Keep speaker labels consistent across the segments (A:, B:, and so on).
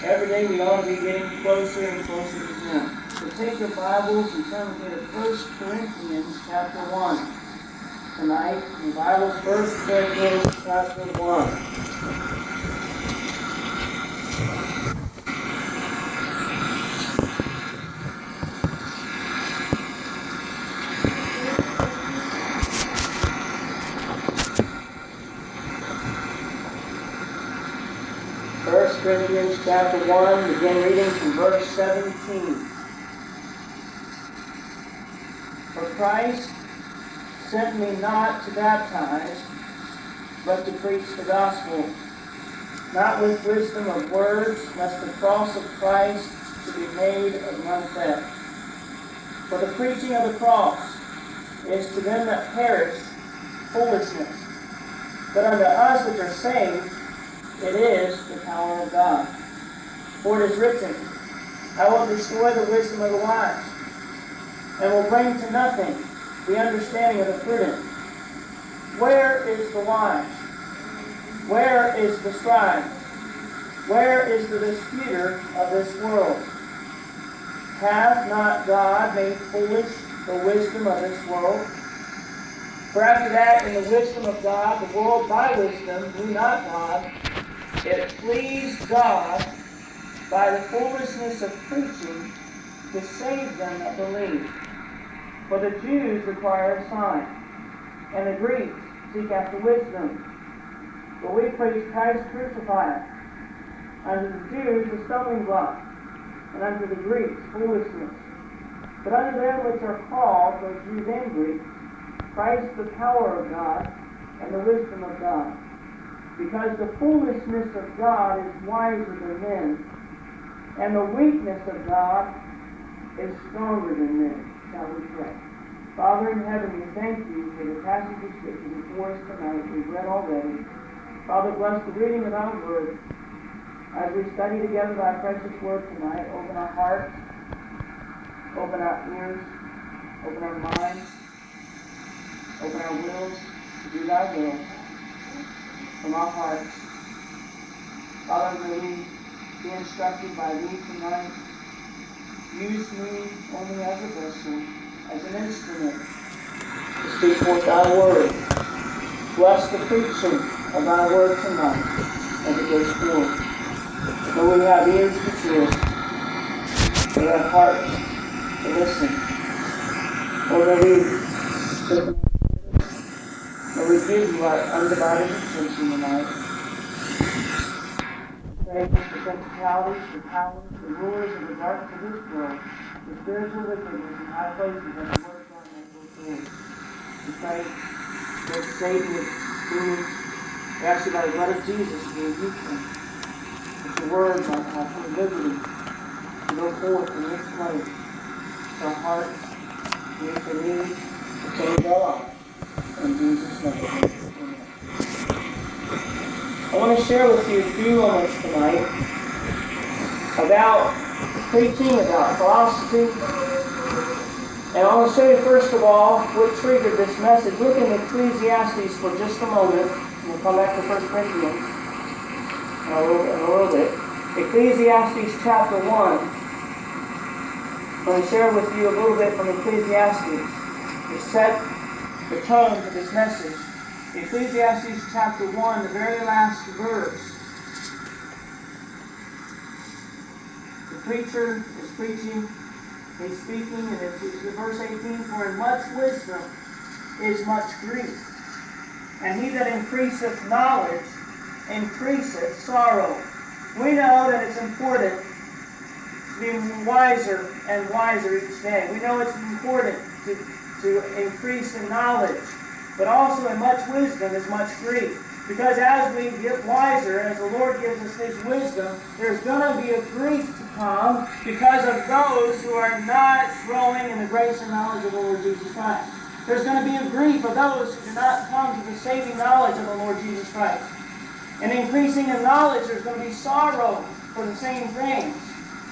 A: Every day we ought to be getting closer and closer to Him. So take your Bibles and turn with me to 1 Corinthians chapter 1. Tonight, the Bible's 1 Corinthians chapter 1. 1 Corinthians chapter 1, begin reading from verse 17. For Christ sent me not to baptize, but to preach the gospel, not with wisdom of words, lest the cross of Christ should be made of none effect. For the preaching of the cross is to them that perish foolishness, but unto us which are saved it is the power of God. For it is written, I will destroy the wisdom of the wise, and will bring to nothing the understanding of the prudent. Where is the wise? Where is the scribe? Where is the disputer of this world? Hath not God made foolish the wisdom of this world? For after that, in the wisdom of God, the world by wisdom knew not God. It pleased God by the foolishness of preaching to save them that believe. For the Jews require a sign, and the Greeks seek after wisdom. But we preach Christ crucified, unto the Jews a stumbling block, and unto the Greeks foolishness. But unto them which are called, both Jews and Greeks, Christ the power of God, and the wisdom of God. Because the foolishness of God is wiser than men, and the weakness of God is stronger than men. Shall we pray? Father in heaven, we thank you for the passage of Scripture before us tonight we've read already. Father, bless the reading of our word. As we study together thy precious word tonight, open our hearts, open our ears, open our minds, open our wills to do thy will from our hearts. Father, may we be instructed by thee tonight. Use me only as a vessel, as an instrument to speak forth thy word. Bless the preaching of thy word tonight as it goes forth. May we have ears to hear, may we have hearts to listen. Lord, may we give you our undivided attention tonight. Pray for the principalities, the powers, the rulers of the darkness of this world, the spiritual wickedness in high places, and the word of God may go forth. We pray for the Savior, we ask you by the blood of Jesus to rebuke them. That the word might have some liberty to go forth in this place. Our hearts, we believe, to change our lives. In Jesus' name, amen. I want to share with you a few moments tonight about preaching, about philosophy. And I want to show you first of all what triggered this message. Look in Ecclesiastes for just a moment. We'll come back to 1 Corinthians in a little bit. Ecclesiastes chapter 1. I'm going to share with you a little bit from Ecclesiastes to set the tone for this message. Ecclesiastes chapter 1, the very last verse. The preacher is preaching, he's speaking, and it's verse 18, for in much wisdom is much grief, and he that increaseth knowledge increaseth sorrow. We know that it's important to be wiser and wiser each day. We know it's important to increase in knowledge, but also in much wisdom is much grief. Because as we get wiser, as the Lord gives us His wisdom, there's going to be a grief to come because of those who are not growing in the grace and knowledge of the Lord Jesus Christ. There's going to be a grief of those who do not come to the saving knowledge of the Lord Jesus Christ. And increasing in knowledge, there's going to be sorrow for the same things.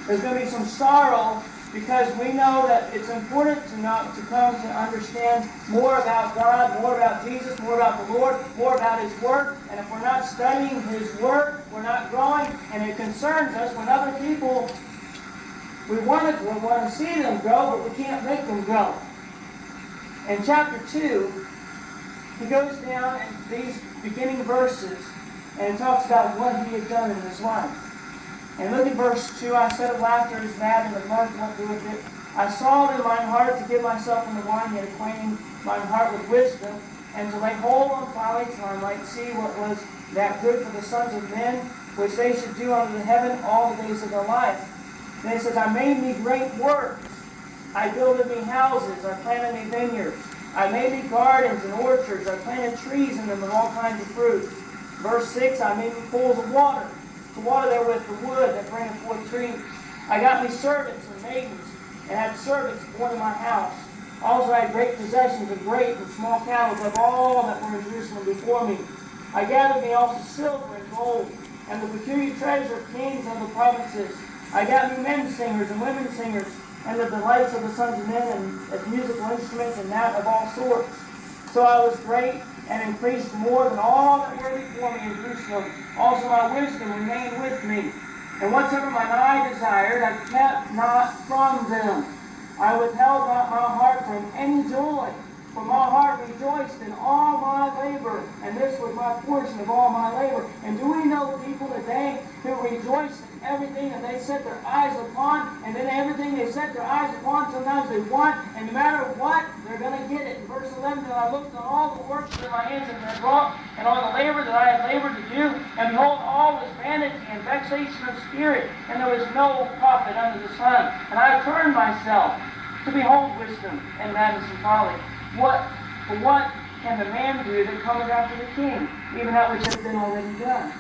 A: There's going to be some sorrow because we know that it's important to come to understand more about God, more about Jesus, more about the Lord, more about His Word. And if we're not studying His Word, we're not growing, and it concerns us when other people, we want to see them grow, but we can't make them grow. In chapter 2, he goes down in these beginning verses and talks about what he had done in his life. And look at verse 2. I said of laughter is mad, and of mirth what doeth it? I saw in mine heart to give myself in the wine, yet acquainting mine heart with wisdom, and to lay hold on folly till I might see what was that good for the sons of men, which they should do under the heaven all the days of their life. Then he says, I made me great works. I builded me houses. I planted me vineyards. I made me gardens and orchards. I planted trees in them of all kinds of fruit. Verse 6, I made me pools of water, to water therewith the wood that bringeth forth trees. I got me servants and maidens, and had servants born in my house. Also I had great possessions of great and small cattle of all that were in Jerusalem before me. I gathered me also silver and gold, and the peculiar treasure of kings of the provinces. I got me men singers and women singers, and the delights of the sons of men, and as musical instruments, and that of all sorts. So I was great, and increased more than all that were before me in Jerusalem. Also my wisdom remained with me. And whatsoever mine eye desired, I kept not from them. I withheld not my heart from any joy, for my heart rejoiced in all my labor, and this was my portion of all my labor. And do we know people today who rejoice in everything that they set their eyes upon, and then everything they set their eyes upon, sometimes they want, and no matter what, they're going to get it. In verse 11, that I looked on all the works that my hands had wrought, and on the labor that I had labored to do, and behold, all was vanity and vexation of spirit, and there was no profit under the sun. And I turned myself to behold wisdom and madness and folly. For what can the man do that cometh after the king, even that which has been already done?